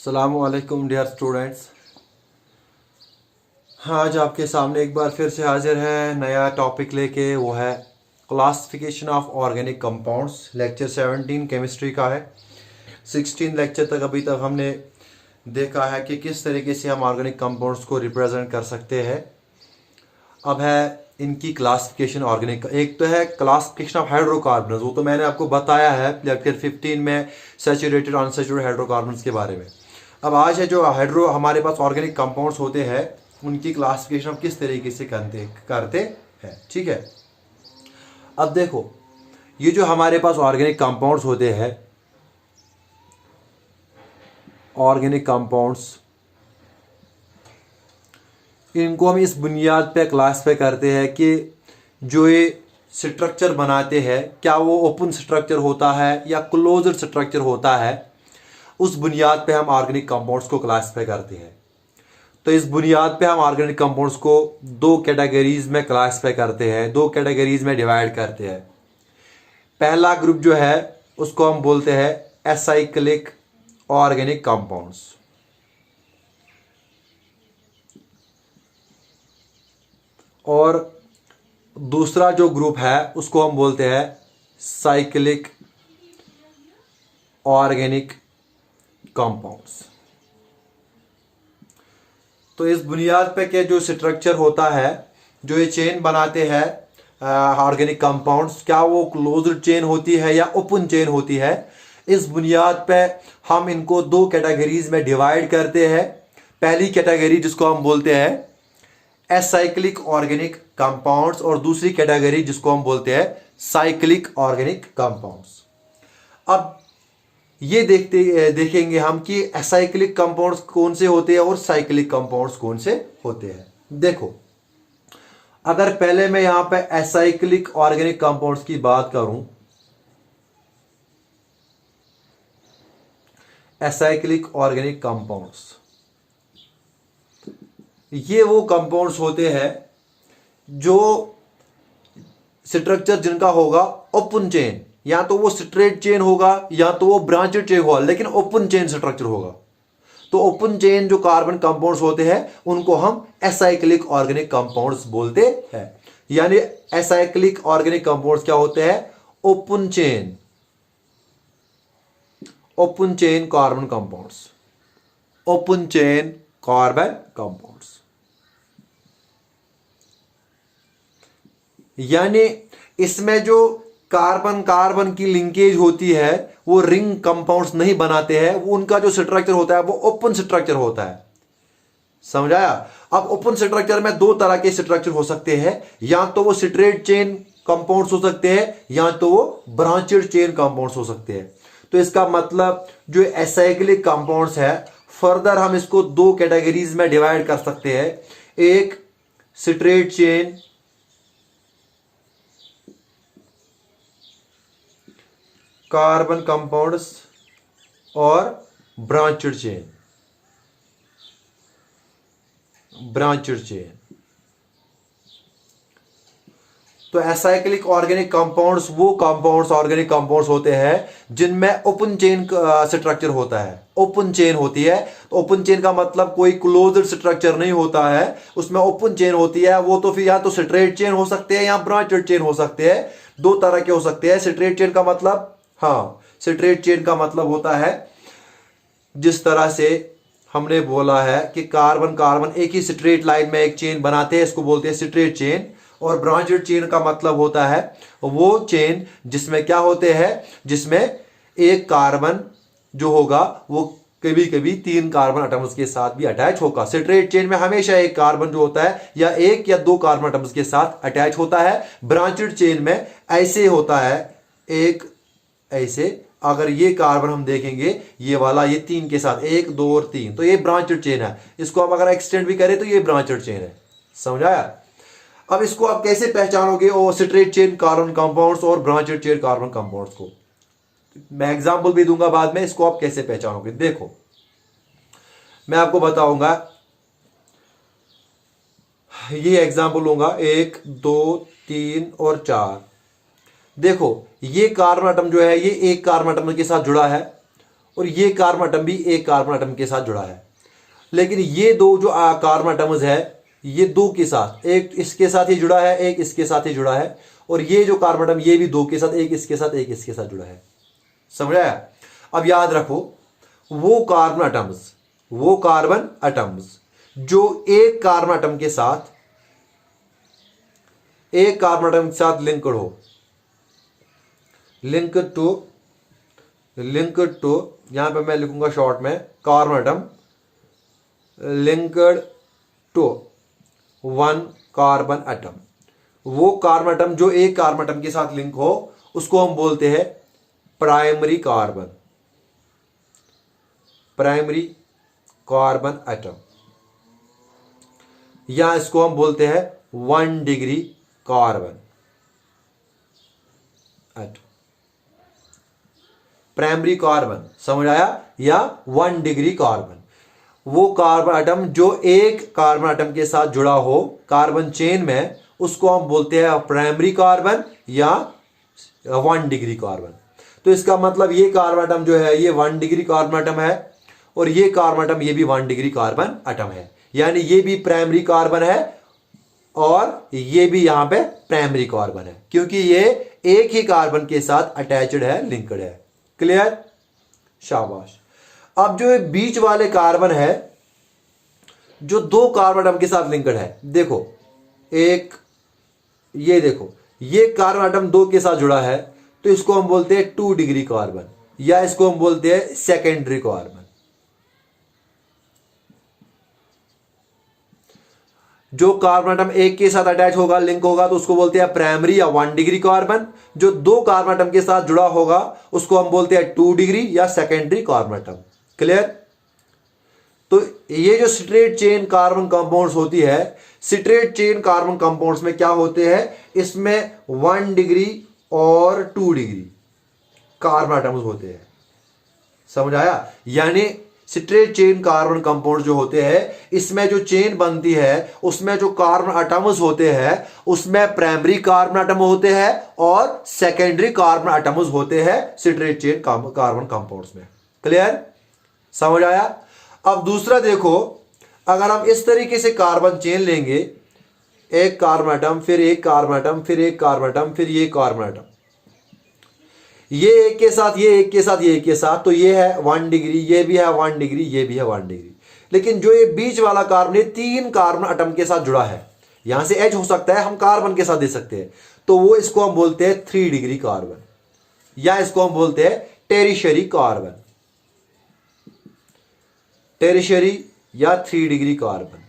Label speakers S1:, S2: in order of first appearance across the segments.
S1: अस्सलामुअलैकुम dear students. आज आपके सामने एक बार फिर से हाजिर है नया टॉपिक लेके। वो है classification of organic compounds. Lecture 17 chemistry का है। 16 लेक्चर तक अभी तक हमने देखा है कि किस तरीके से हम ऑर्गेनिक कंपाउंड्स को रिप्रेजेंट कर सकते हैं। अब है इनकी क्लासिफिकेशन ऑर्गेनिक। एक तो है क्लासिफिकेशन ऑफ हाइड्रोकार्बन्स, वो तो मैंने आपको बताया है लेक्चर 15 में सैचुरेटेड अनसैचुरेटेड हाइड्रोकार्बन्स के बारे में। अब आज है जो हमारे पास ऑर्गेनिक कंपाउंड्स होते हैं उनकी क्लासिफिकेशन हम किस तरीके से करते हैं। ठीक है, अब देखो ये जो हमारे पास ऑर्गेनिक कंपाउंड्स होते हैं, ऑर्गेनिक कंपाउंड्स, इनको हम इस बुनियाद पे क्लासिफाई करते हैं कि जो ये स्ट्रक्चर बनाते हैं क्या वो ओपन स्ट्रक्चर होता है या क्लोज्ड स्ट्रक्चर होता है। उस बुनियाद पे हम ऑर्गेनिक कंपाउंड्स को क्लासिफाई करते हैं। तो इस बुनियाद पे हम ऑर्गेनिक कंपाउंड्स को दो कैटेगरीज में क्लासिफाई करते हैं, दो कैटेगरीज में डिवाइड करते हैं। पहला ग्रुप जो है उसको हम बोलते हैं एसाइक्लिक ऑर्गेनिक कंपाउंड्स, और दूसरा जो ग्रुप है उसको हम बोलते हैं साइक्लिक ऑर्गेनिक कंपाउंड्स। तो इस बुनियाद पे के जो स्ट्रक्चर होता है, जो ये चेन बनाते हैं ऑर्गेनिक कंपाउंड्स, क्या वो क्लोज्ड चेन होती है या ओपन चेन होती है, इस बुनियाद पे हम इनको दो कैटेगरीज में डिवाइड करते हैं। पहली कैटेगरी जिसको हम बोलते हैं एसाइक्लिक ऑर्गेनिक कंपाउंड्स और दूसरी कैटेगरी जिसको हम बोलते हैं साइक्लिक ऑर्गेनिक कंपाउंड्स। अब ये देखेंगे हम कि एसाइक्लिक कंपाउंड्स कौन से होते हैं और साइक्लिक कंपाउंड्स कौन से होते हैं। देखो, अगर पहले मैं यहां पे एसाइक्लिक ऑर्गेनिक कंपाउंड्स की बात करूं, एसाइक्लिक ऑर्गेनिक कंपाउंड्स ये वो कंपाउंड्स होते हैं जो स्ट्रक्चर जिनका होगा ओपन चेन, या तो वो स्ट्रेट चेन होगा या तो वो ब्रांचेड चेन होगा, लेकिन ओपन चेन स्ट्रक्चर होगा। तो ओपन चेन जो कार्बन कंपाउंड्स होते हैं उनको हम एसाइक्लिक ऑर्गेनिक कंपाउंड्स बोलते हैं। यानी एसाइक्लिक ऑर्गेनिक कंपाउंड्स क्या होते हैं? Open chain, open chain carbon compounds, open chain carbon compounds. यानी इसमें जो कार्बन कार्बन की लिंकेज होती है वो रिंग कंपाउंड्स नहीं बनाते हैं, वो उनका जो स्ट्रक्चर होता है वो ओपन स्ट्रक्चर होता है। समझाया? अब ओपन स्ट्रक्चर में दो तरह के स्ट्रक्चर हो सकते हैं, या तो वो स्ट्रेट चेन कंपाउंड्स हो सकते हैं या तो वो ब्रांचेड चेन कंपाउंड्स हो सकते हैं। तो इसका मतलब जो एसाइक्लिक कंपाउंड्स है, फर्दर हम इसको दो कैटेगरीज में डिवाइड कर सकते हैं। एक स्ट्रेट चेन कार्बन कंपाउंड्स और ब्रांचेड चेन, ब्रांचेड चेन। तो एसाइक्लिक ऑर्गेनिक कंपाउंड्स वो कंपाउंड्स ऑर्गेनिक कंपाउंड्स होते हैं जिनमें ओपन चेन स्ट्रक्चर होता है, ओपन चेन होती है। तो ओपन चेन का मतलब कोई क्लोज्ड स्ट्रक्चर नहीं होता है, उसमें ओपन चेन होती है। वो तो फिर या तो स्ट्रेट चेन हो सकते हैं या ब्रांचेड चेन हो सकते हैं, दो तरह के हो सकते हैं। स्ट्रेट चेन का मतलब, हाँ, स्ट्रेट चेन का मतलब होता है जिस तरह से हमने बोला है कि कार्बन कार्बन एक ही स्ट्रेट लाइन में एक चेन बनाते हैं, इसको बोलते हैं स्ट्रेट चेन। और ब्रांचेड चेन का मतलब होता है वो चेन जिसमें क्या होते हैं, जिसमें एक कार्बन जो होगा वो कभी कभी तीन कार्बन एटम्स के साथ भी अटैच होगा। स्ट्रेट चेन में हमेशा एक कार्बन जो होता है या एक या दो कार्बन एटम्स के साथ अटैच होता है। ब्रांचेड चेन में ऐसे होता है, एक ऐसे, अगर ये कार्बन हम देखेंगे ये वाला, ये तीन के साथ, एक दो और तीन, तो ये ब्रांचेड चेन है। इसको हम अगर एक्सटेंड भी करें तो ये ब्रांचेड चेन है। समझाया? अब इसको आप कैसे पहचानोगे और स्ट्रेट चेन कार्बन कंपाउंड्स और ब्रांचेड चेन कार्बन कंपाउंड्स को? मैं एग्जांपल भी दूंगा बाद में, इसको आप कैसे पहचानोगे। देखो, मैं आपको बताऊंगा, ये एग्जांपल लूंगा 1 2 3 और 4। देखो, ये कार्बन एटम जो है ये एक कार्बन एटम के साथ जुड़ा है और ये कार्बन एटम भी एक कार्बन एटम के साथ जुड़ा है। लेकिन ये दो जो कार्बन एटम्स है, ये दो के साथ, एक इसके साथ ही जुड़ा है, एक इसके साथ ही जुड़ा है, और ये जो कार्बन एटम ये भी दो के साथ, एक इसके साथ एक इसके साथ जुड़ा है। समझ आया? अब याद रखो, वो कार्बन एटम्स जो एक कार्बन एटम के साथ लिंक्ड हो, लिंक्ड टू यहां पे मैं लिखूंगा शॉर्ट में carbon atom linked to one carbon atom. वो कार्बन एटम जो एक कार्बन एटम के साथ लिंक हो उसको हम बोलते हैं प्राइमरी कार्बन एटम, या इसको हम बोलते हैं 1 degree carbon atom. Primary carbon, समझ आया? या 1 डिग्री कार्बन, वो कार्बन एटम जो एक कार्बन एटम के साथ जुड़ा हो कार्बन चेन में, उसको हम बोलते हैं प्राइमरी कार्बन या 1 डिग्री कार्बन। तो इसका मतलब ये कार्बन एटम जो है ये 1 डिग्री कार्बन एटम है, और ये कार्बन एटम ये भी 1 डिग्री कार्बन एटम है, यानी ये भी प्राइमरी कार्बन है और ये भी यहां पे प्राइमरी कार्बन है, क्योंकि ये एक ही कार्बन के साथ अटैच्ड है, लिंक्ड है। क्लियर? शाबाश। अब जो बीच वाले कार्बन है जो दो कार्बन एटम के साथ लिंक्ड है, देखो एक, ये देखो ये कार्बन एटम दो के साथ जुड़ा है, तो इसको हम बोलते हैं 2 डिग्री कार्बन, या इसको हम बोलते हैं सेकेंडरी कार्बन। जो कार्बन एटम एक के साथ अटैच होगा, लिंक होगा, तो उसको बोलते हैं प्राइमरी या 1 डिग्री कार्बन। जो दो कार्बन एटम के साथ जुड़ा होगा उसको हम बोलते हैं 2 डिग्री या सेकेंडरी कार्बन एटम। क्लियर? तो ये जो स्ट्रेट चेन कार्बन कंपाउंड्स होती है, स्ट्रेट चेन कार्बन कंपाउंड्स में क्या होते हैं, इसमें 1 डिग्री और 2 डिग्री कार्बन एटम्स होते हैं। समझ आया? यानी स्ट्रेट चेन कार्बन कंपाउंड जो होते हैं, इसमें जो चेन बनती है उसमें जो कार्बन एटम्स होते हैं उसमें प्राइमरी कार्बन एटम होते हैं और सेकेंडरी कार्बन एटम्स होते हैं स्ट्रेट चेन कार्बन कंपाउंड्स में। क्लियर? समझ आया? अब दूसरा देखो, अगर हम इस तरीके से कार्बन चेन लेंगे, एक कार्बन एटम, फिर एक कार्बन एटम, फिर एक कार्बन एटम, फिर ये कार्बन एटम, ये एक के साथ, ये एक के साथ, ये एक के साथ, तो ये है 1 डिग्री, ये भी है 1 डिग्री, ये भी है 1 डिग्री। लेकिन जो ये बीच वाला कार्बन है 3 कार्बन एटम के साथ जुड़ा है, यहां से एच हो सकता है, हम कार्बन के साथ दे सकते हैं, तो वो इसको हम बोलते हैं 3 डिग्री कार्बन, या इसको हम बोलते हैं टेरिशरी कार्बन, टेरिशरी या 3 डिग्री कार्बन।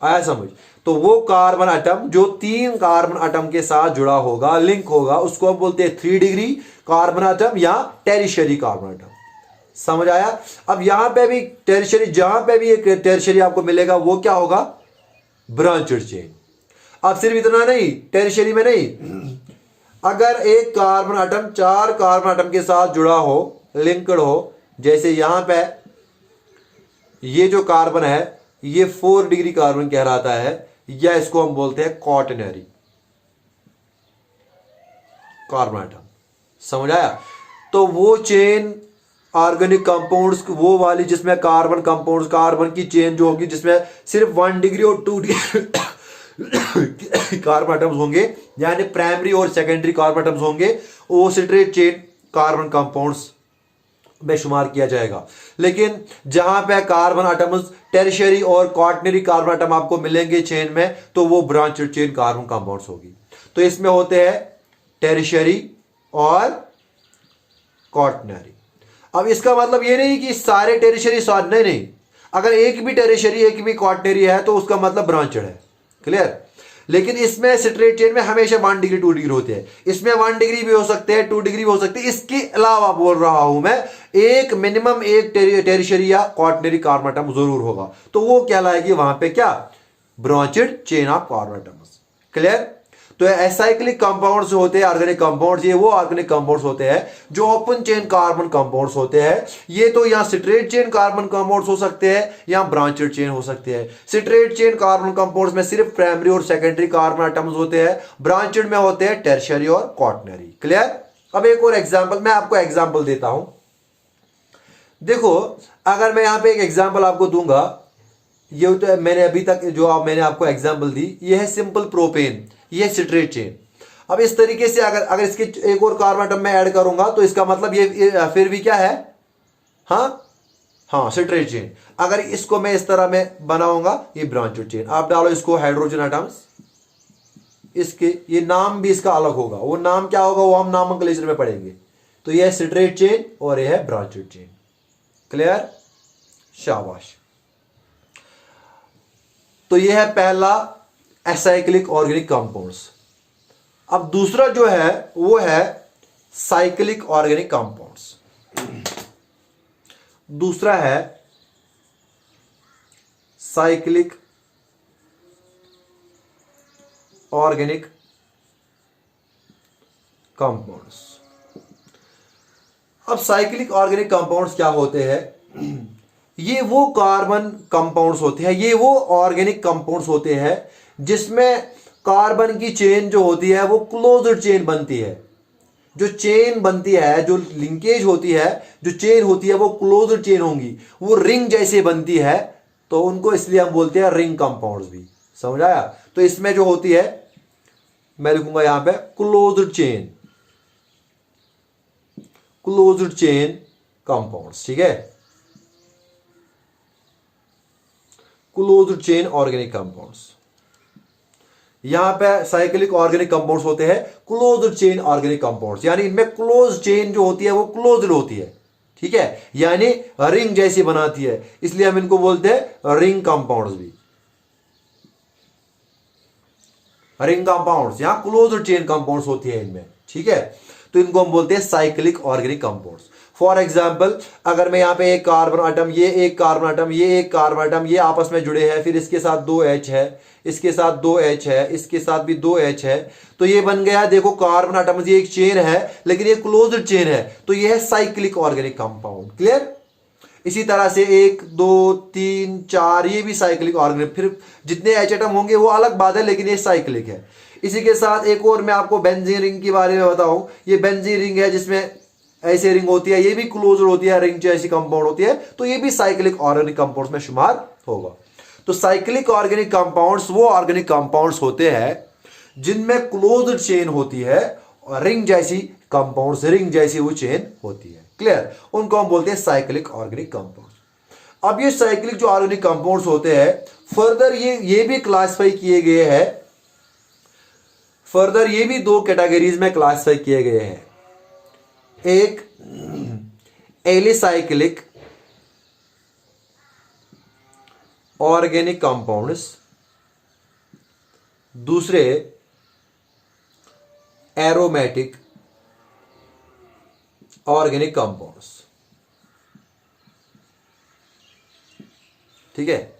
S1: आया समझ? तो वो कार्बन एटम जो 3 कार्बन एटम के साथ जुड़ा होगा, लिंक होगा, उसको हम बोलते हैं 3 डिग्री कार्बन एटम या टेरिशरी कार्बन एटम। समझ आया? अब यहां पे भी टेरिशरी, जहां पे भी एक टेरिशरी आपको मिलेगा वो क्या होगा, ब्रांचेड चेन। अब सिर्फ इतना नहीं, टेरिशरी में नहीं, अगर एक कार्बन एटम 4 कार्बन एटम के साथ जुड़ा हो, लिंक्ड हो, जैसे यहां पे ये जो कार्बन है ये 4 डिग्री कार्बन कहलाता है, या इसको हम बोलते हैं क्वाटरनरी कार्बन एटम। समझ आया? तो वो चेन ऑर्गेनिक कंपाउंड्स, वो वाली जिसमें कार्बन कंपाउंड्स, कार्बन की चेन जो होगी जिसमें सिर्फ 1 डिग्री और 2 डिग्री कार्बन एटम्स होंगे, यानी प्राइमरी और सेकेंडरी कार्बन एटम्स होंगे, वो स्ट्रेट चेन कार्बन कंपाउंड्स में शुमार किया जाएगा। लेकिन जहां पे कार्बन एटम्स टेरिशरी और क्वाटरनरी कार्बन एटम आपको मिलेंगे चेन में, तो वो ब्रांचेड चेन कार्बन कंपाउंड्स होगी। तो इसमें होते हैं टेरिशरी और क्वाटरनरी। अब इसका मतलब ये नहीं कि सारे टेरिशरी साथ, नहीं नहीं, अगर एक भी टेरिशरी एक भी क्वाटरनरी है तो उसका मतलब ब्रांचेड है। क्लियर? लेकिन इसमें स्ट्रेट चेन में हमेशा 1 डिग्री 2 डिग्री होते हैं, इसमें 1 डिग्री भी हो सकते हैं, 2 डिग्री भी हो सकते हैं। इसके अलावा बोल रहा हूं मैं, एक मिनिमम एक टेरिशरी या क्वाटरनरी कार्बन एटम जरूर होगा, तो वो कहलाएगी वहां पे क्या, branched chain of carbon atoms. Clear? तो एसाइक्लिक कंपाउंड्स होते हैं ऑर्गेनिक कंपाउंड्स, ये वो ऑर्गेनिक कंपाउंड्स होते हैं जो ओपन चेन कार्बन कंपाउंड्स होते हैं। ये तो या स्ट्रेट चेन कार्बन कंपाउंड्स हो सकते हैं या ब्रांचेड चेन हो सकते हैं। स्ट्रेट चेन कार्बन कंपाउंड्स में सिर्फ प्राइमरी और सेकेंडरी कार्बन एटम्स होते हैं, ब्रांचेड में होते हैं टर्शियरी और क्वाटरनरी। क्लियर? अब एक और एग्जांपल, मैं आपको एग्जांपल देता हूं। देखो, अगर मैं यहां पे एक एग्जांपल आपको दूंगा, ये तो मैंने अभी तक जो मैंने आपको एग्जांपल दी, ये है सिंपल प्रोपेन, ये है स्ट्रेट चेन। अब इस तरीके से अगर अगर इसके एक और कार्बन एटम मैं ऐड करूंगा तो इसका मतलब ये फिर भी क्या है, हाँ हाँ स्ट्रेट चेन। अगर इसको मैं इस तरह में बनाऊंगा, ये ब्रांचेड चेन। आप डालो इसको हाइड्रोजन एटम्स, इसके ये नाम भी इसका अलग होगा, वो नाम क्या होगा वो हम नॉमेनक्लेचर में पढ़ेंगे। तो ये है स्ट्रेट चेन और ये है ब्रांचेड चेन। क्लियर, शाबाश। तो ये है पहला एसाइक्लिक ऑर्गेनिक कंपाउंड्स। अब दूसरा जो है वो है साइक्लिक ऑर्गेनिक कंपाउंड्स। दूसरा है साइक्लिक ऑर्गेनिक कंपाउंड्स। अब साइक्लिक ऑर्गेनिक कंपाउंड्स क्या होते हैं? ये वो कार्बन कंपाउंड्स होते हैं, ये वो ऑर्गेनिक कंपाउंड्स होते हैं जिसमें कार्बन की चेन जो होती है वो क्लोज्ड चेन बनती है। जो चेन बनती है, जो लिंकेज होती है, जो चेन होती है वो क्लोज्ड चेन होंगी, वो रिंग जैसे बनती है, तो उनको इसलिए हम बोलते हैं रिंग कंपाउंड्स भी। समझ आया? तो इसमें जो होती है, मैं लिखूंगा यहां पे closed chain, closed chain compounds. ठीक है, क्लोज्ड चेन ऑर्गेनिक कंपाउंड्स। यहां पे साइक्लिक ऑर्गेनिक कंपाउंड्स होते हैं क्लोज्ड चेन ऑर्गेनिक कंपाउंड्स, यानी इनमें क्लोज चेन जो होती है वो क्लोज्ड होती है। ठीक है, यानी रिंग जैसी बनाती है, इसलिए हम इनको बोलते हैं रिंग कंपाउंड्स भी। रिंग कंपाउंड्स यहां क्लोज्ड चेन कंपाउंड्स होती है इनमें। ठीक है, तो इनको हम बोलते हैं cyclic organic compounds. For example, अगर मैं यहां पे एक कार्बन एटम, ये एक कार्बन एटम, ये एक कार्बन एटम, ये आपस में जुड़े हैं, फिर इसके साथ 2H है, इसके साथ 2H है, इसके साथ भी 2H है, तो ये बन गया, देखो कार्बन एटम, ये एक चेन है लेकिन ये क्लोज्ड चेन है, तो ये है साइक्लिक ऑर्गेनिक कंपाउंड। क्लियर? इसी तरह से 1 2 3 4 ये भी साइक्लिक ऑर्गेनिक, फिर जितने H एटम होंगे वो अलग बात है, लेकिन ये साइक्लिक है। इसी के साथ एक और मैं आपको बेंजीन रिंग के बारे में बताऊं, ये बेंजीन रिंग है जिसमें ऐसे रिंग होती है, ये भी क्लोज होती है, रिंग जैसी कंपाउंड होती है, तो ये भी साइक्लिक ऑर्गेनिक कंपाउंड्स में शुमार होगा। तो साइक्लिक ऑर्गेनिक कंपाउंड्स वो ऑर्गेनिक कंपाउंड्स होते हैं जिनमें क्लोज्ड चेन होती है और रिंग जैसी कंपाउंड्स, रिंग जैसी वो चेन होती है। क्लियर? उनको हम बोलते हैं साइक्लिक ऑर्गेनिक कंपाउंड्स। अब ये साइक्लिक जो ऑर्गेनिक कंपाउंड्स होते हैं, फर्दर ये भी क्लासिफाई किए गए हैं, फर्दर ये भी 2 कैटेगरीज में क्लासिफाई किए गए हैं। एक एलिसाइक्लिक ऑर्गेनिक कंपाउंड्स, दूसरे एरोमेटिक ऑर्गेनिक कंपाउंड्स। ठीक है,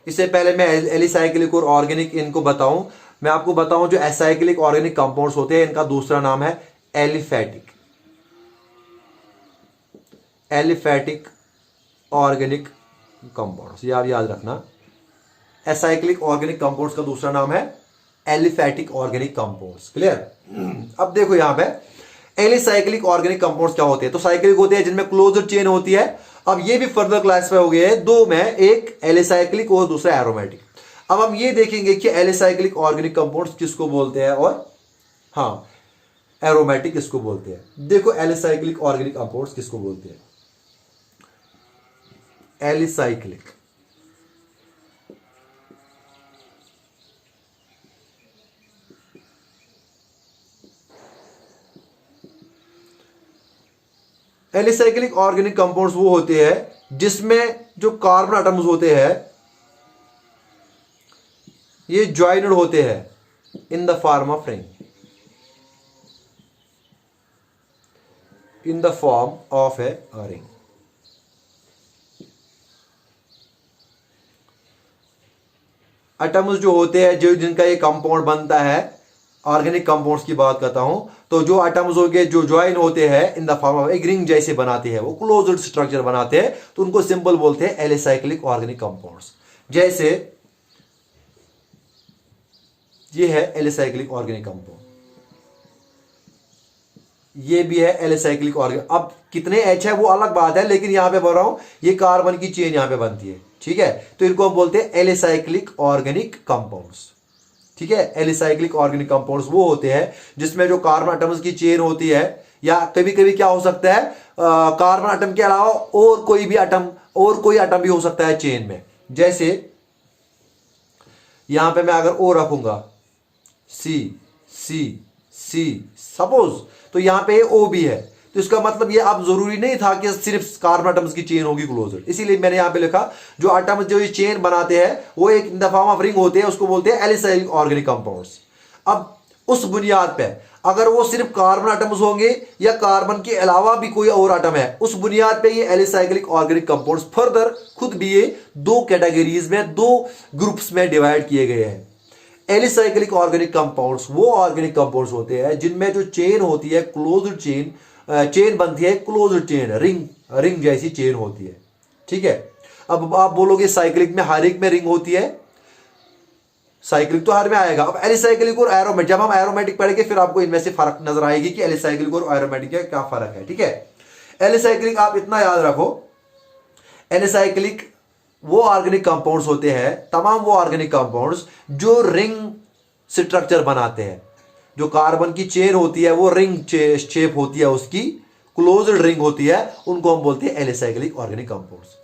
S1: इससे पहले मैं एलिसाइक्लिक और ऑर्गेनिक इनको बताऊं, मैं आपको बताऊं जो एसाइक्लिक ऑर्गेनिक कंपाउंड्स होते हैं इनका दूसरा नाम है एलिफैटिक, एलिफैटिक ऑर्गेनिक कंपाउंड्स। ये आप याद रखना, एसाइक्लिक ऑर्गेनिक कंपाउंड्स का दूसरा नाम है एलिफैटिक ऑर्गेनिक कंपाउंड्स। क्लियर? अब देखो यहां पे एलिसाइक्लिक ऑर्गेनिक कंपाउंड्स क्या होते हैं, तो साइक्लिक होते हैं जिनमें क्लोज्ड चेन होती है। अब ये भी फर्दर क्लासिफाई हो गए हैं 2 में, एक एलिसाइक्लिक और दूसरा एरोमेटिक। अब हम ये देखेंगे कि एलिसाइक्लिक ऑर्गेनिक कंपाउंड्स किसको बोलते हैं और हाँ एरोमेटिक किसको बोलते हैं। देखो एलिसाइक्लिक ऑर्गेनिक कंपाउंड्स किसको बोलते हैं, एलिसाइक्लिक, एलिसाइक्लिक ऑर्गेनिक कंपाउंड्स वो होते हैं जिसमें जो कार्बन एटम्स होते हैं ये ज्वाइंटेड होते हैं in the form of ring, in the form of a ring. Atoms जो होते हैं, जो जिनका ये कंपाउंड बनता है, ऑर्गेनिक कंपाउंड्स की बात करता हूं, तो जो एटम्स हो गए जो ज्वाइन होते हैं इन द फॉर्म ऑफ एक रिंग जैसे बनाते हैं, वो क्लोज्ड स्ट्रक्चर बनाते हैं, तो उनको सिंपल बोलते हैं एलिसाइक्लिक ऑर्गेनिक कंपाउंड्स। जैसे ये है एलिसाइक्लिक ऑर्गेनिक कंपाउंड, ये भी है एलिसाइक्लिक ऑर्गेनिक। अब कितने एच है वो अलग बात है, लेकिन यहां पे बोल रहा हूं ये कार्बन की चेन यहां पे बनती है, ठीक है। तो इनको हम बोलते हैं एलिसाइक्लिक ऑर्गेनिक कंपाउंड्स, ठीक है। एलिसाइक्लिक ऑर्गेनिक कंपाउंड्स वो होते हैं जिसमें जो कार्बन एटम्स की चेन होती है, या कभी कभी क्या हो सकता है कार्बन एटम के अलावा और कोई भी एटम, और कोई एटम भी हो सकता है चेन में। जैसे यहां पे मैं अगर ओ रखूंगा सी सी सी सपोज, तो यहां पे ओ भी है, तो इसका मतलब ये अब जरूरी नहीं था कि सिर्फ कार्बन एटम्स की चेन होगी क्लोज्ड, इसीलिए मैंने यहां पे लिखा जो एटम्स जो ये चेन बनाते हैं वो एक in the form of ring होते हैं, उसको बोलते हैं एलिसाइक्लिक ऑर्गेनिक कंपाउंड्स। अब उस बुनियाद पे अगर वो सिर्फ कार्बन एटम्स होंगे या कार्बन के अलावा भी कोई और एटम है, उस बुनियाद पे ये एलिसाइक्लिक ऑर्गेनिक कंपाउंड्स फर्दर खुद भी ये दो कैटेगरीज में, दो ग्रुप्स में डिवाइड किए गए हैं। एलिसाइक्लिक ऑर्गेनिक कंपाउंड्स वो ऑर्गेनिक कंपाउंड्स होते हैं जिनमें जो चेन होती है क्लोज्ड चेन, चेन बनती है क्लोज्ड चेन, रिंग जैसी चेन होती है, ठीक है। अब आप बोलोगे साइक्लिक में हर एक में रिंग होती है, साइक्लिक तो हर में आएगा। अब एलिसाइक्लिक और एरोमेटिक, जब हम एरोमेटिक पढ़ेंगे फिर आपको इनमें से फर्क नजर आएगी कि एलिसाइक्लिक और एरोमेटिक का क्या फर्क है, ठीक है। एलिसाइक्लिक आप इतना याद रखो, एलिसाइक्लिक वो ऑर्गेनिक कंपाउंड्स होते हैं, तमाम वो ऑर्गेनिक कंपाउंड्स जो रिंग स्ट्रक्चर बनाते हैं, जो कार्बन की चेन होती है वो रिंग शेप होती है, उसकी क्लोज्ड रिंग होती है, उनको हम बोलते हैं एलिसाइक्लिक ऑर्गेनिक कंपाउंड्स।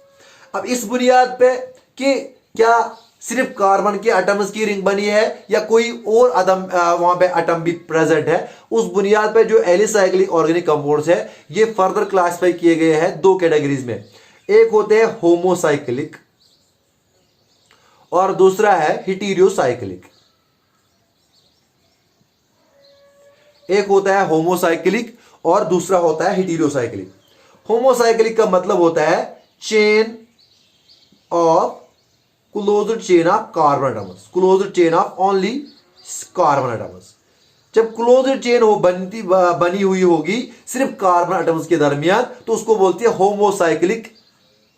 S1: अब इस बुनियाद पे कि क्या सिर्फ कार्बन के एटम्स की रिंग बनी है या कोई और एटम वहां पे एटम भी प्रेजेंट है, उस बुनियाद पे जो एलिसाइक्लिक ऑर्गेनिक कंपाउंड्स है ये फर्दर क्लासिफाई किए गए हैं दो कैटेगरीज में। एक होते हैं होमोसाइक्लिक और दूसरा है हेटेरोसाइक्लिक। एक होता है होमोसाइक्लिक और दूसरा होता है हेटेरोसाइक्लिक। होमोसाइक्लिक का मतलब होता है chain of closed chain of carbon atoms, closed chain of only carbon atoms. जब क्लोज्ड चेन हो बनी हुई होगी सिर्फ कार्बन एटम्स के दरमियान, तो उसको बोलती है homocyclic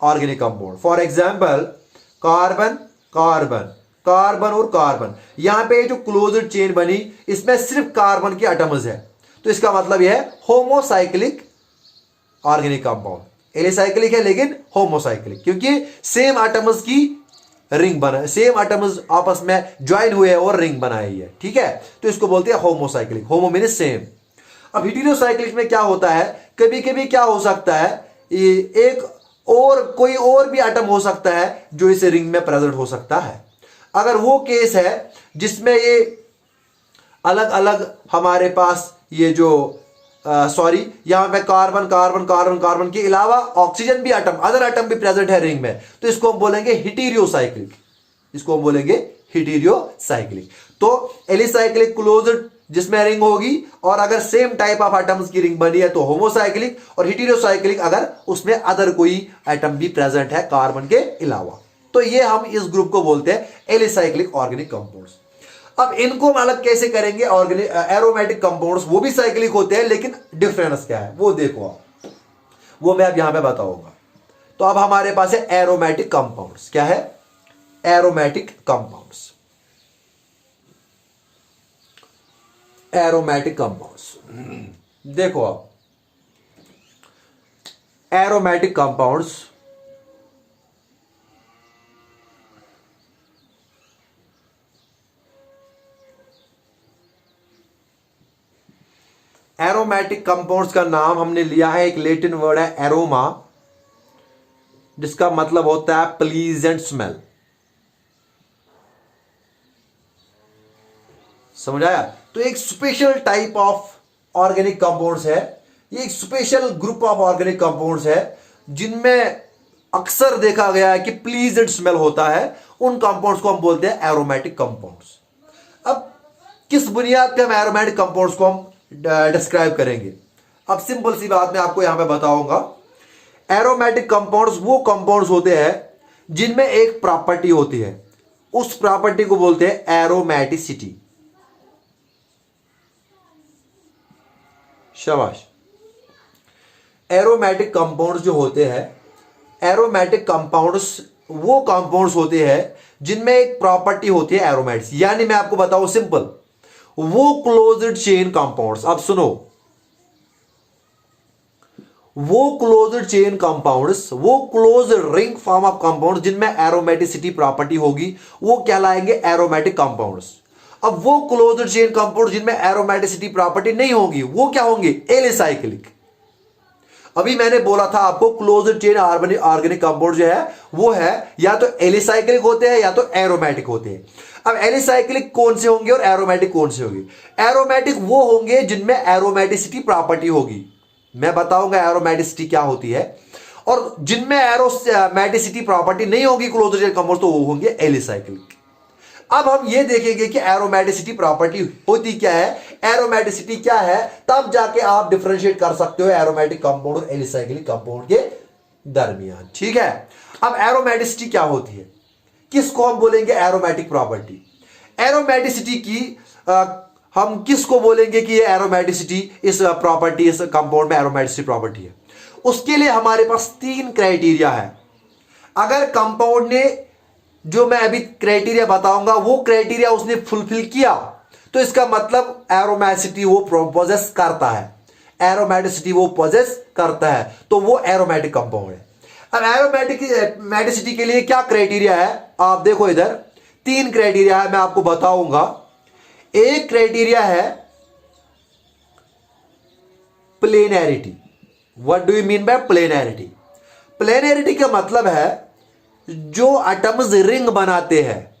S1: organic compound. For example carbon carbon carbon और कार्बन, यहां पे जो क्लोज्ड चेन बनी इसमें सिर्फ कार्बन के एटम्स है, तो इसका मतलब यह है होमोसाइक्लिक ऑर्गेनिक कंपाउंड। एलिसाइक्लिक है लेकिन होमोसाइक्लिक, क्योंकि सेम एटम्स की रिंग बना, सेम एटम्स आपस में ज्वाइन हुए और रिंग बनाई है, ठीक है। तो इसको बोलते हैं होमोसाइक्लिक, होमो मीन्स सेम। अब हेटेरोसाइक्लिक में क्या होता है, कभी कभी क्या हो सकता है एक और कोई और भी एटम हो सकता है जो इस रिंग में प्रेजेंट हो सकता है। अगर वो केस है जिसमें ये अलग अलग हमारे पास ये जो यहां पे कार्बन कार्बन कार्बन कार्बन के अलावा ऑक्सीजन भी एटम, अदर एटम भी प्रेजेंट है रिंग में, तो इसको हम बोलेंगे हेटेरोसाइक्लिक, इसको हम बोलेंगे हेटेरोसाइक्लिक। तो एलिसाइक्लिक क्लोज्ड जिसमें रिंग होगी, और अगर सेम टाइप ऑफ एटम्स की रिंग बनी है तो होमोसाइक्लिक, और हेटेरोसाइक्लिक अगर उसमें अदर कोई एटम भी प्रेजेंट है कार्बन के अलावा, तो ये हम इस ग्रुप को बोलते हैं एलिसाइक्लिक ऑर्गेनिक कंपाउंड्स। अब इनको हम अलग कैसे करेंगे, ऑर्गेनिक एरोमेटिक कंपाउंड्स वो भी साइक्लिक होते हैं, लेकिन डिफरेंस क्या है वो देखो आप, वो मैं अब यहां पे बताऊंगा। तो अब हमारे पास है एरोमेटिक कंपाउंड्स। क्या है एरोमेटिक कंपाउंड्स? एरोमेटिक कंपाउंड्स देखो आप, एरोमेटिक कंपाउंड्स एरोमेटिक कंपाउंड्स का नाम हमने लिया है, एक लैटिन वर्ड है एरोमा, जिसका मतलब होता है प्लीजेंट स्मेल। समझ आया? तो एक special type of organic compounds है, ये एक special group of organic compounds है जिनमें अक्सर देखा गया है कि प्लीजेंट स्मेल होता है। उन कंपाउंड्स को हम बोलते हैं एरोमेटिक कंपाउंड्स। अब किस बुनियाद पे हम एरोमेटिक कंपाउंड्स को हम डिस्क्राइब करेंगे? अब सिंपल सी बात मैं आपको यहां पे बताऊंगा। एरोमेटिक कंपाउंड्स वो कंपाउंड्स होते हैं जिनमें एक प्रॉपर्टी होती है, उस प्रॉपर्टी को बोलते हैं एरोमेटिसिटी। शाबाश। एरोमेटिक कंपाउंड्स जो होते हैं, एरोमेटिक कंपाउंड्स वो कंपाउंड्स होते हैं जिनमें एक प्रॉपर्टी होती है एरोमेटिस, यानी मैं आपको बताऊं सिंपल, वो क्लोज्ड चेन कंपाउंड्स। अब सुनो, वो क्लोज्ड चेन कंपाउंड्स, वो closed ring form of compounds जिनमें एरोमेटिसिटी प्रॉपर्टी होगी, वो कहलाएंगे एरोमेटिक कंपाउंड्स। अब वो क्लोज्ड चेन कंपाउंड जिनमें एरोमेटिसिटी प्रॉपर्टी नहीं होगी, वो क्या होंगे? एलिसाइक्लिक। अभी मैंने बोला था आपको क्लोज्ड चेन ऑर्गेनिक कंपाउंड जो है वो है या तो एलिसाइक्लिक होते हैं या तो एरोमेटिक होते हैं। अब एलिसाइक्लिक कौन से होंगे और एरोमेटिक कौन से होंगे? एरोमेटिक वो होंगे जिनमें एरोमेटिसिटी प्रॉपर्टी होगी, मैं बताऊंगा एरोमेटिसिटी क्या होती है। और जिनमें एरोमेटिसिटी प्रॉपर्टी नहीं होगी क्लोज्ड चेन कंपाउंड, तो वो होंगे एलिसाइक्लिक। अब हम ये देखेंगे कि एरोमेटिसिटी प्रॉपर्टी होती क्या है, एरोमेटिसिटी क्या है, तब जाके आप डिफरेंशिएट कर सकते हो एरोमेटिक कंपाउंड और एलिसाइक्लिक कंपाउंड के दरमियान। ठीक है, अब एरोमेटिसिटी क्या होती है, किसको हम बोलेंगे एरोमेटिक प्रॉपर्टी? एरोमेटिसिटी की हम किसको बोलेंगे कि ये एरोमेटिसिटी इस प्रॉपर्टी, इस कंपाउंड में एरोमेटिसिटी प्रॉपर्टी है? उसके लिए हमारे पास 3 क्राइटेरिया है। अगर कंपाउंड ने, जो मैं अभी क्राइटेरिया बताऊंगा, वो क्राइटेरिया उसने फुलफिल किया, तो इसका मतलब एरोमेटिसिटी वो पोजेस करता है, एरोमेटिसिटी वो पोजेस करता है, तो वो एरोमेटिक कंपाउंड है। अब एरोमेटिसिटी के लिए क्या क्राइटेरिया है, आप देखो इधर 3 क्राइटेरिया है, मैं आपको बताऊंगा। एक क्राइटेरिया है planarity. What do you mean by planarity? Planarity का मतलब है जो एटम्स रिंग बनाते हैं,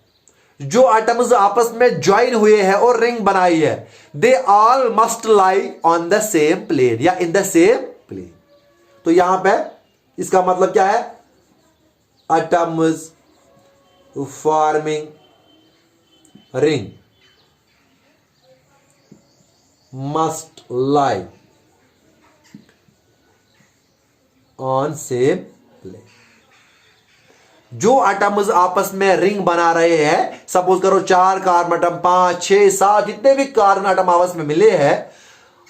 S1: जो एटम्स आपस में ज्वाइन हुए हैं और रिंग बनाई है, they all must lie on the same plane या इन द सेम प्लेन। तो यहां पे इसका मतलब क्या है? Atoms forming ring must lie on same plane. जो एटम्स आपस में रिंग बना रहे हैं, सपोज करो 4 कार्बन एटम, 5, 6, 7 जितने भी कार्बन एटम आपस में मिले हैं,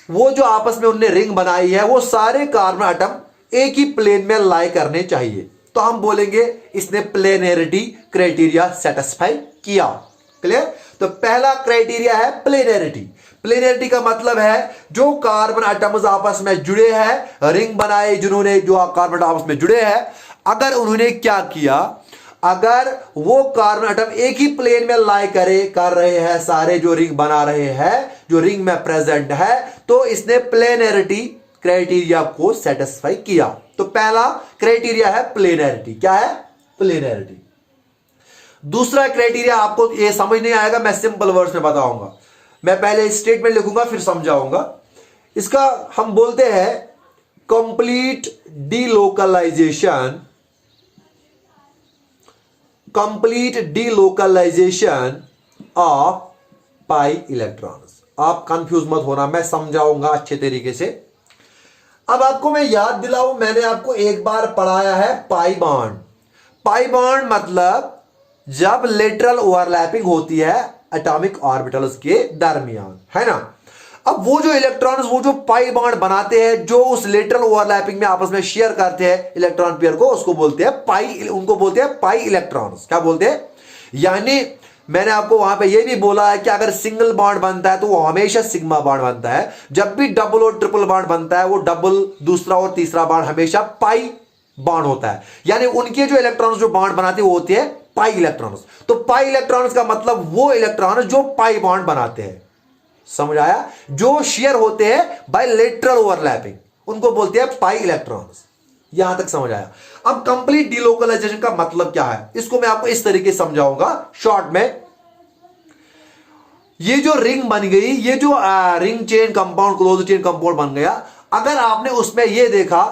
S1: वो जो आपस में उनने रिंग बनाई है, वो सारे कार्बन एटम एक ही प्लेन में लाई करने चाहिए। तो हम बोलेंगे इसने प्लेनैरिटी क्राइटेरिया सेटिस्फाई किया। क्लियर? तो पहला क्राइटेरिया है प्लेनैरिटी। प्लेनैरिटी का मतलब है जो कार्बन एटम्स आपस में जुड़े हैं, रिंग बनाए जिन्होंने, जो कार्बन आपस में जुड़े हैं, अगर उन्होंने क्या किया, अगर वो कार्बन एटम एक ही प्लेन में लाई कर रहे हैं, सारे जो रिंग बना रहे हैं, जो रिंग में प्रेजेंट है, तो इसने प्लेनैरिटी क्राइटेरिया को सेटिस्फाई किया। तो पहला क्राइटेरिया है प्लेनैरिटी। क्या है? प्लेनैरिटी। दूसरा क्राइटेरिया आपको ये समझ नहीं आएगा, मैं सिंपल वर्ड्स में बताऊंगा। मैं पहले स्टेटमेंट लिखूंगा फिर समझाऊंगा। इसका हम बोलते हैं complete delocalisation, complete delocalisation of pi electrons. आप कंफ्यूज मत होना, मैं समझाऊंगा अच्छे तरीके से। अब आपको मैं याद दिलाऊं, मैंने आपको एक बार पढ़ाया है पाई बॉन्ड। पाई बॉन्ड मतलब जब लेटरल ओवरलैपिंग होती है एटॉमिक ऑर्बिटल्स के दरमियान, है ना। अब वो जो इलेक्ट्रॉन्स, वो जो पाई बॉन्ड बनाते हैं, जो उस लेटरल ओवरलैपिंग में आपस में शेयर करते हैं इलेक्ट्रॉन पेयर को, उसको बोलते हैं पाई, उनको बोलते हैं पाई इलेक्ट्रॉन्स। क्या बोलते हैं? यानी मैंने आपको वहां पे ये भी बोला है कि अगर सिंगल बॉन्ड बनता है तो वो हमेशा सिग्मा बॉन्ड बनता है। जब भी डबल और ट्रिपल बॉन्ड बनता है, वो डबल, दूसरा और तीसरा बॉन्ड हमेशा पाई बॉन्ड होता है। यानी उनके जो इलेक्ट्रॉन्स जो बॉन्ड बनाते हैं वो होते हैं पाई इलेक्ट्रॉन्स। तो पाई इलेक्ट्रॉन्स का मतलब वो इलेक्ट्रॉन जो पाई बॉन्ड बनाते हैं। समझ आया? जो शेयर होते हैं बाय लेटरल ओवरलैपिंग, उनको बोलते हैं पाई इलेक्ट्रॉन्स। यहां तक समझ आया? अब कंप्लीट डीलोकलाइजेशन का मतलब क्या है, इसको मैं आपको इस तरीके से समझाऊंगा शॉर्ट में। ये जो रिंग बन गई, ये जो ring chain compound, close chain compound बन गया, अगर आपने उसमें ये देखा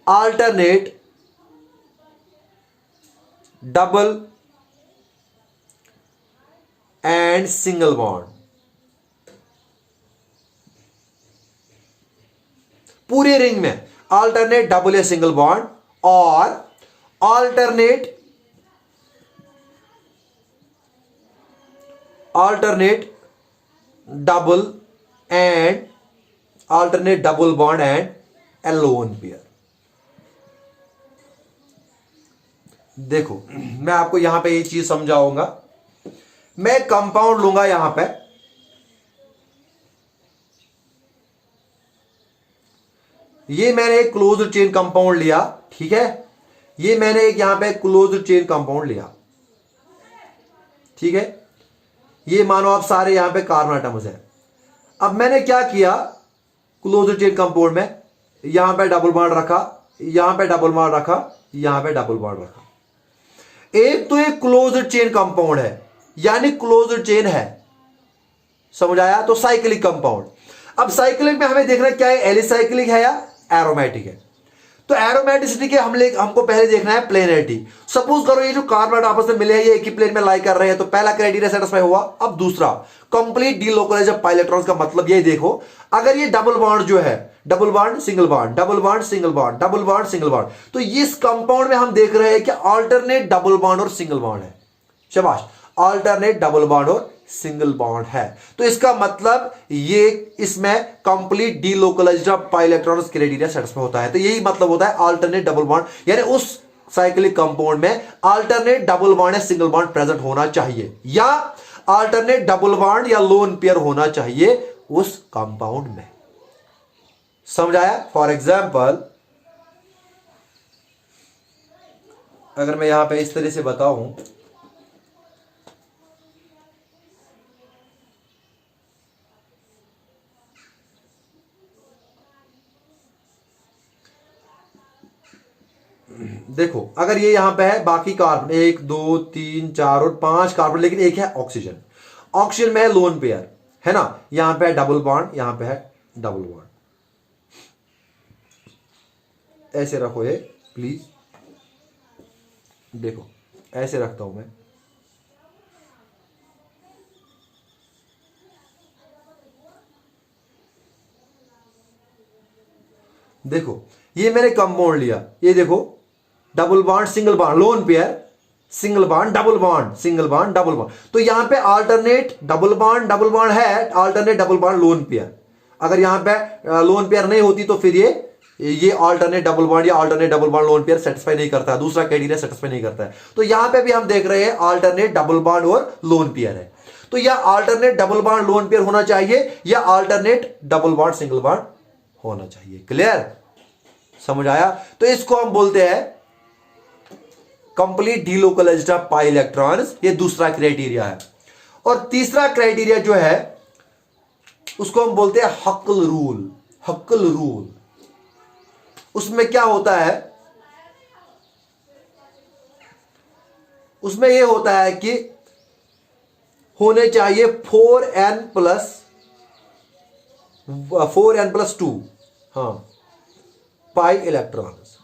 S1: alternate double and single bond, पूरे रिंग में अल्टरनेट डबल या सिंगल बॉन्ड और alternate double and alternate double bond and lone pair. देखो मैं आपको यहां पे ये चीज समझाऊंगा। मैं कंपाउंड लूंगा यहां पे, ये मैंने एक क्लोज्ड चेन कंपाउंड लिया, ठीक है, ये मैंने एक यहां पे क्लोज्ड चेन कंपाउंड लिया, ठीक है, ये मानो आप सारे यहां पे कार्बन एटम्स है। अब मैंने क्या किया, क्लोज्ड चेन कंपाउंड में यहां पे डबल बॉन्ड रखा, यहां पे डबल बॉन्ड रखा, यहां पे डबल बॉन्ड रखा। एक तो एक क्लोज्ड चेन कंपाउंड है, यानी क्लोज्ड चेन है, समझ आया? तो साइक्लिक कंपाउंड। अब साइक्लिक में हमें देखना क्या है, एलिसाइक्लिक है या एरोमेटिक है। तो एरोमेटिसिटी के हमको पहले देखना है प्लेनरिटी। सपोज करो ये जो कार्बन आपस में मिले हैं ये एक ही प्लेन में लाई कर रहे हैं, तो पहला क्राइटेरिया सेटिस्फाई हुआ। अब दूसरा, complete delocalisation of pi electrons का मतलब ये देखो, अगर ये डबल बॉन्ड जो है, double bond single bond, double bond single bond, double bond single bond, तो इस कंपाउंड में हम देख रहे हैं कि अल्टरनेट डबल बॉन्ड और सिंगल बॉन्ड है। शाबाश, अल्टरनेट डबल बॉन्ड और सिंगल बॉन्ड है। तो इसका मतलब ये इसमें complete delocalisation of pi electrons criteria satisfy होता है। तो यही मतलब होता है अल्टरनेट डबल बॉन्ड, यानी उस साइक्लिक कंपाउंड में अल्टरनेट डबल बॉन्ड या सिंगल बॉन्ड प्रेजेंट होना चाहिए, या अल्टरनेट डबल बॉन्ड या लोन पेयर होना चाहिए उस कंपाउंड में। समझ आया? फॉर एग्जाम्पल अगर मैं यहां पे इस तरह से बताऊं, देखो अगर ये यहां पे है, बाकी कार्बन 1 2 3 4 और 5 कार्बन, लेकिन एक है ऑक्सीजन। ऑक्सीजन में है लोन पेयर, है ना, यहां पे है डबल बॉन्ड, यहां पे है डबल बॉन्ड। ऐसे रखो ये प्लीज, देखो ऐसे रखता हूं मैं। देखो ये मैंने कंपाउंड लिया, ये देखो double bond single bond, lone pair, single bond double bond, single bond double bond. तो यहां पे अल्टरनेट डबल बॉन्ड है, alternate double bond lone pair. अगर यहां पे लोन पेयर नहीं होती तो फिर ये अल्टरनेट डबल बॉन्ड या alternate double bond lone pair satisfy नहीं करता है, दूसरा क्राइटेरिया सेटिस्फाई नहीं करता है। तो यहां पे भी हम देख रहे हैं अल्टरनेट डबल बॉन्ड और लोन पेयर है। तो या alternate double bond lone pair होना चाहिए, या alternate double bond single bond होना चाहिए। क्लियर? समझ आया? तो इसको हम बोलते हैं complete delocalisation of pi electrons, ये दूसरा क्राइटेरिया है। और तीसरा क्राइटेरिया जो है उसको हम बोलते हैं हक्ल रूल। हक्ल रूल, उसमें क्या होता है, उसमें यह होता है कि होने चाहिए 4n+2 हाँ पाई इलेक्ट्रॉन्स।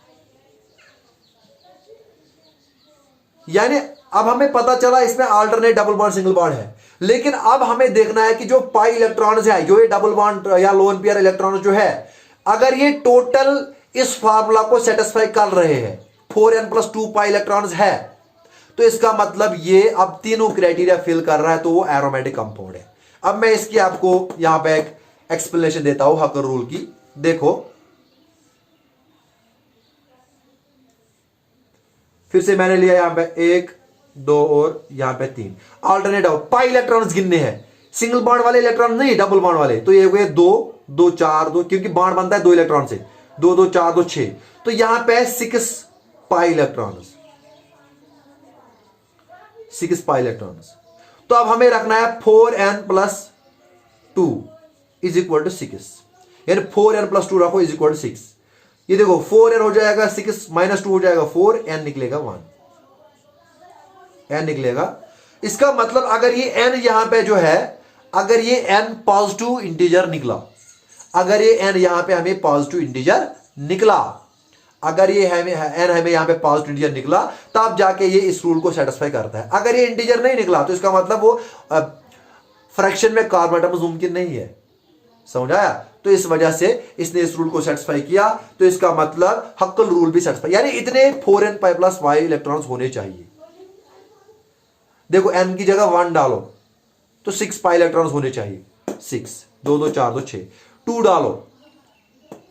S1: यानी अब हमें पता चला इसमें alternate double bond single bond है, लेकिन अब हमें देखना है कि जो पाई इलेक्ट्रॉन्स है, जो ये डबल बॉन्ड या लोन पेयर इलेक्ट्रॉन्स जो है, अगर ये टोटल इस फार्मूला को सेटिस्फाई कर रहे हैं, 4n+2 पाई इलेक्ट्रॉन्स है, तो इसका मतलब ये अब तीनों क्राइटेरिया फिल कर रहा है, तो वो एरोमेटिक कंपाउंड है। अब मैं इसकी आपको यहां पे एक एक्सप्लेनेशन देता हूं हकर रूल की। देखो फिर से मैंने लिया यहां पे 1 2 और यहां पे 3 अल्टरनेट पाई इलेक्ट्रॉन्स गिनने हैं, सिंगल बॉन्ड वाले इलेक्ट्रॉन नहीं, डबल बॉन्ड वाले। तो ये हुए 2 2 4 2, क्योंकि बॉन्ड बनता है 2 इलेक्ट्रॉन से, 2 2 4 2 6। तो यहां पे 6 पाई इलेक्ट्रॉन्स, 6 पाई इलेक्ट्रॉन्स। तो अब हमें रखना है 4n+2 इज इक्वल टू 6, यानी 4n+2 रखो इज इक्वल टू 6। ये देखो 4n हो जाएगा 6 -2 हो जाएगा 4, n निकलेगा 1, n निकलेगा। इसका मतलब अगर ये n यहां पे जो है, अगर ये n पॉजिटिव इंटीजर निकला, अगर ये n यहां पे हमें पॉजिटिव इंटीजर निकला, अगर ये n हमें यहां पे पॉजिटिव इंटीजर निकला, तब जाके ये इस रूल को सेटिस्फाई करता है। अगर ये इंटीजर नहीं निकला तो इसका मतलब वो फ्रैक्शन में कार्बन एटम्स मुमकिन नहीं है। समझ आया? तो इस वजह से इसने इस रूल को सेटिस्फाई किया, तो इसका मतलब हक्ल रूल भी सेटिस्फाई, यानी इतने 4n+y इलेक्ट्रॉन्स होने चाहिए। देखो n की जगह 1 डालो तो 6 पाई इलेक्ट्रॉन्स होने चाहिए, 6 2 2 4 2 6। 2 डालो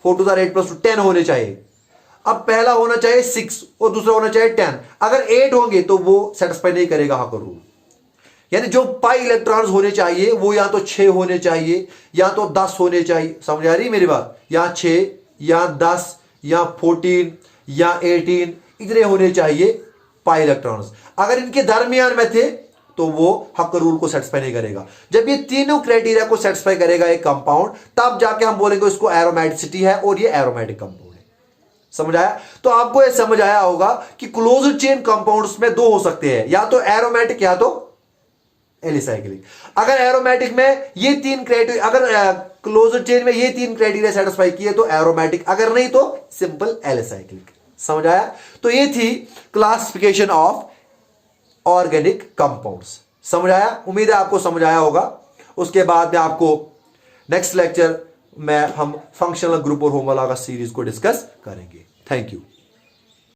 S1: 4 2 8+2 10 होने चाहिए। अब पहला होना चाहिए 6 और दूसरा होना चाहिए 10। अगर 8 होंगे तो वो सेटिस्फाई नहीं करेगा हक्ल रूल। यानी जो पाई इलेक्ट्रॉन्स होने चाहिए वो या तो 6 होने चाहिए या तो 10 होने चाहिए। समझ आ रही मेरी बात? यहां 6 या 10 या 14 या 18 इतने होने चाहिए पाई इलेक्ट्रॉन्स। अगर इनके दरमियान में थे तो वो हक्कर रूल को सेटिस्फाई नहीं करेगा। जब ये तीनों क्राइटेरिया को सेटिस्फाई करेगा एक कंपाउंड, तब जाके हम बोलेंगे उसको एरोमेटिसिटी है और ये एरोमेटिक कंपाउंड है। समझ आया? तो आपको ये समझ आया होगा कि क्लोज्ड चेन कंपाउंड्स में दो हो सकते हैं, या तो एरोमेटिक या तो एलिसाइक्लिक। अगर एरोमेटिक में ये तीन क्राइटेरिया, अगर क्लोज्ड चेन में ये तीन क्राइटेरिया सेटिस्फाई किए तो एरोमेटिक, अगर नहीं तो सिंपल एलिसाइक्लिक। समझ आया? तो ये थी क्लासिफिकेशन ऑफ ऑर्गेनिक कंपाउंड्स। समझ आया? उम्मीद है आपको समझ आया होगा। उसके बाद में आपको नेक्स्ट लेक्चर में हम फंक्शनल ग्रुप और होमोलॉगस सीरीज को डिस्कस करेंगे। Thank you.